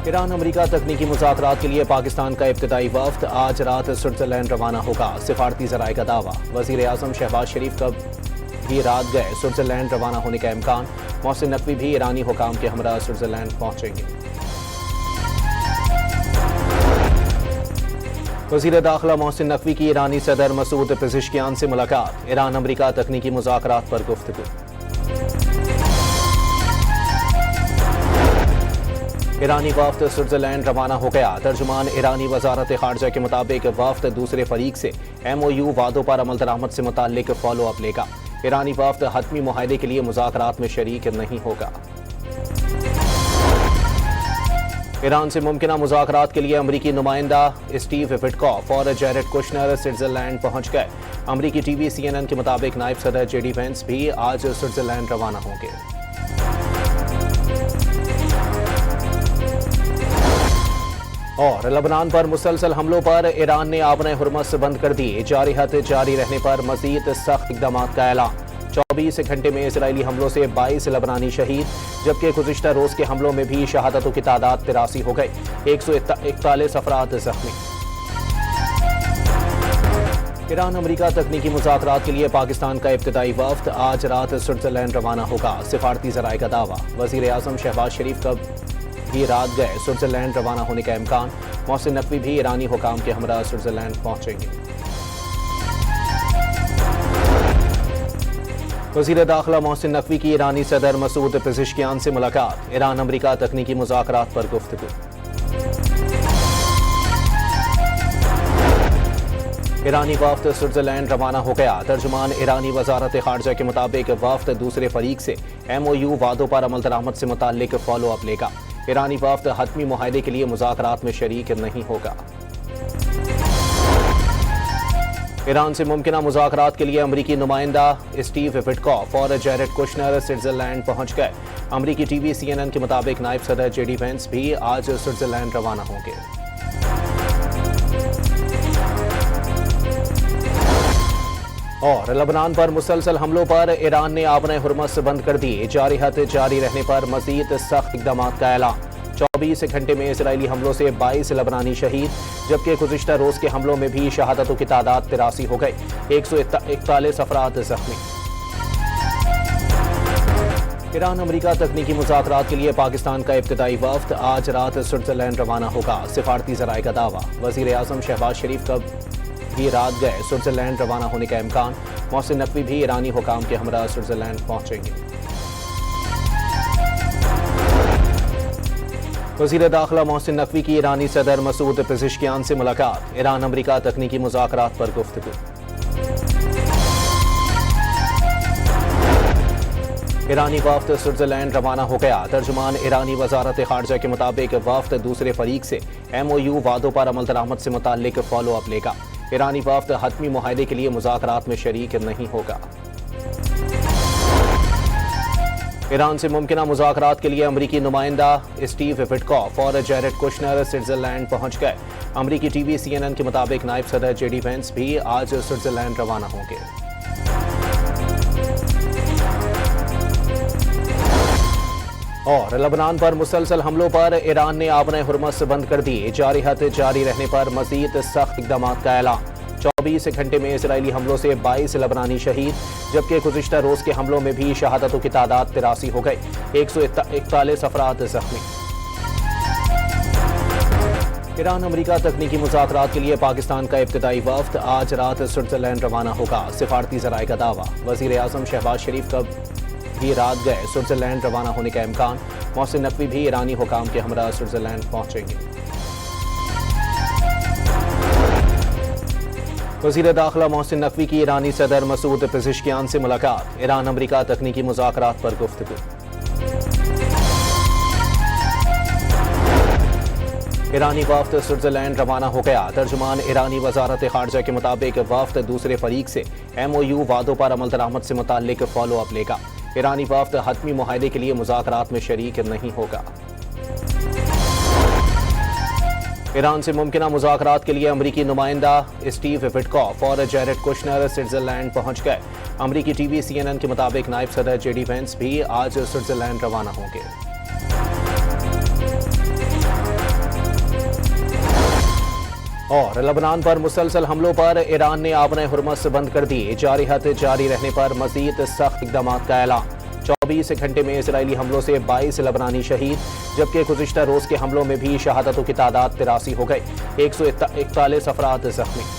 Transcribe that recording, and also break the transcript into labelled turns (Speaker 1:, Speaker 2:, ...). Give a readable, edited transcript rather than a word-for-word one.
Speaker 1: ایران امریکہ تکنیکی مذاکرات کے لیے پاکستان کا ابتدائی وفد آج رات سوئٹزرلینڈ روانہ ہوگا، سفارتی ذرائع کا دعویٰ۔ وزیر اعظم شہباز شریف کب بھی رات گئے سوئٹزرلینڈ روانہ ہونے کا امکان، محسن نقوی بھی ایرانی حکام کے ہمراہ سوئٹزرلینڈ پہنچیں گے۔ وزیر داخلہ محسن نقوی کی ایرانی صدر مسعود پزشکیان سے ملاقات، ایران امریکہ تکنیکی مذاکرات پر گفتگو۔ ایرانی وفد سوئٹزرلینڈ روانہ ہو گیا، ترجمان ایرانی وزارت خارجہ کے مطابق وفد دوسرے فریق سے MOU وعدوں پر عمل درآمد سے متعلق فالو اپ لے گا۔ ایرانی وفد حتمی معاہدے کے لیے مذاکرات میں شریک نہیں ہوگا۔ ایران سے ممکنہ مذاکرات کے لیے امریکی نمائندہ اسٹیو وٹکوف اور جیرڈ کوشنر سوئٹزرلینڈ پہنچ گئے۔ امریکی ٹی وی CNN کے مطابق نائب صدر JD وینس بھی آج سوئٹزرلینڈ روانہ ہوں گے۔ اور لبنان پر مسلسل حملوں پر ایران نے آبنۂ ہرمز بند کر دی، جارحیت جاری رہنے پر مزید سخت اقدامات کا اعلان۔ 24 گھنٹے میں اسرائیلی حملوں سے 22 لبنانی شہید، جبکہ گزشتہ روز کے حملوں میں بھی شہادتوں کی تعداد 83 ہو گئی، 141 افراد زخمی۔ ایران امریکہ تکنیکی مذاکرات کے لیے پاکستان کا ابتدائی وفد آج رات سوئٹزرلینڈ روانہ ہوگا، سفارتی ذرائع کا دعویٰ۔ وزیر اعظم شہباز شریف کب بھی رات گئے سوئٹزرلینڈ روانہ ہونے کا امکان، محسن نقوی بھی ایرانی حکام کے ہمراہ سوئٹزرلینڈ پہنچیں گے۔ وزیر داخلہ محسن نقوی کی ایرانی صدر مسعود پزشکیان سے ملاقات، ایران امریکہ تکنیکی مذاکرات پر گفتگو۔ ایرانی وفد سوئٹزرلینڈ روانہ ہو گیا، ترجمان ایرانی وزارت خارجہ کے مطابق وفد دوسرے فریق سے MOU وعدوں پر عمل درآمد سے متعلق فالو اپ لے گا۔ ایرانی وفد حتمی معاہدے کے لیے مذاکرات میں شریک نہیں ہوگا۔ ایران سے ممکنہ مذاکرات کے لیے امریکی نمائندہ اسٹیو وٹکوف اور جیرڈ کوشنر سوئٹزرلینڈ پہنچ گئے۔ امریکی ٹی وی CNN کے مطابق نائب صدر JD وینس بھی آج سوئٹزرلینڈ روانہ ہوں گے۔ اور لبنان پر مسلسل حملوں پر ایران نے آبنۂ ہرمز بند کر دی، جارحیت جاری رہنے پر مزید سخت اقدامات کا اعلان۔ 24 گھنٹے میں اسرائیلی حملوں سے 22 لبنانی شہید، جبکہ گزشتہ روز کے حملوں میں بھی شہادتوں کی تعداد 83 ہو گئی، 141 افراد زخمی۔ ایران امریکہ تکنیکی مذاکرات کے لیے پاکستان کا ابتدائی وفد آج رات سوئٹزرلینڈ روانہ ہوگا، سفارتی ذرائع کا دعویٰ۔ وزیر اعظم شہباز شریف کب بھی رات گئے سوئٹزرلینڈ روانہ ہونے کا امکان، محسن نقوی بھی ایرانی حکام کے ہمراہ سوئٹزرلینڈ پہنچیں گے۔ وزیر داخلہ محسن نقوی کی ایرانی صدر مسعود پزشکیان سے ملاقات، ایران امریکہ تکنیکی مذاکرات پر گفتگو۔ ایرانی وفد سوئٹزرلینڈ روانہ ہو گیا، ترجمان ایرانی وزارت خارجہ کے مطابق وفد دوسرے فریق سے MOU وعدوں پر عمل درآمد سے متعلق فالو اپ لے گا۔ ایرانی وفد حتمی معاہدے کے لیے مذاکرات میں شریک نہیں ہوگا۔ ایران سے ممکنہ مذاکرات کے لیے امریکی نمائندہ اسٹیو وٹکوف اور جیرڈ کوشنر سوئٹزرلینڈ پہنچ گئے۔ امریکی ٹی وی CNN کے مطابق نائب صدر JD وینس بھی آج سوئٹزرلینڈ روانہ ہوں گے۔ اور لبنان پر مسلسل حملوں پر ایران نے آبنۂ ہرمز بند کر دی، جارحیت جاری رہنے پر مزید سخت اقدامات کا اعلان۔ 24 گھنٹے میں اسرائیلی حملوں سے 22 لبنانی شہید، جبکہ گزشتہ روز کے حملوں میں بھی شہادتوں کی تعداد 83 ہو گئی، 141 افراد زخمی۔ ایران امریکہ تکنیکی مذاکرات کے لیے پاکستان کا ابتدائی وفد آج رات سوئٹزرلینڈ روانہ ہوگا، سفارتی ذرائع کا دعویٰ۔ وزیر اعظم شہباز شریف کب بھی رات گئے سوئٹزرلینڈ روانہ ہونے کا امکان، محسن نقوی بھی ایرانی حکام کے ہمراہ سوئٹزرلینڈ پہنچیں گے۔ وزیر داخلہ محسن نقوی کی ایرانی صدر مسعود پزشکیان سے ملاقات، ایران امریکہ تکنیکی مذاکرات پر گفتگو۔ ایرانی وفد سوئٹزرلینڈ روانہ ہو گیا، ترجمان ایرانی وزارت خارجہ کے مطابق وفد دوسرے فریق سے MOU وعدوں پر عمل درآمد سے متعلق فالو اپ لے گا۔ ایرانی وفد حتمی معاہدے کے لیے مذاکرات میں شریک نہیں ہوگا۔ ایران سے ممکنہ مذاکرات کے لیے امریکی نمائندہ اسٹیو وٹکوف اور جیرڈ کوشنر سوئٹزرلینڈ پہنچ گئے۔ امریکی ٹی وی CNN کے مطابق نائب صدر JD وینس بھی آج سوئٹزرلینڈ روانہ ہوں گے۔ اور لبنان پر مسلسل حملوں پر ایران نے آبنۂ ہرمز بند کر دی، جارحیت جاری رہنے پر مزید سخت اقدامات کا اعلان۔ 24 گھنٹے میں اسرائیلی حملوں سے 22 لبنانی شہید، جبکہ گزشتہ روز کے حملوں میں بھی شہادتوں کی تعداد 83 ہو گئی، 141 افراد زخمی۔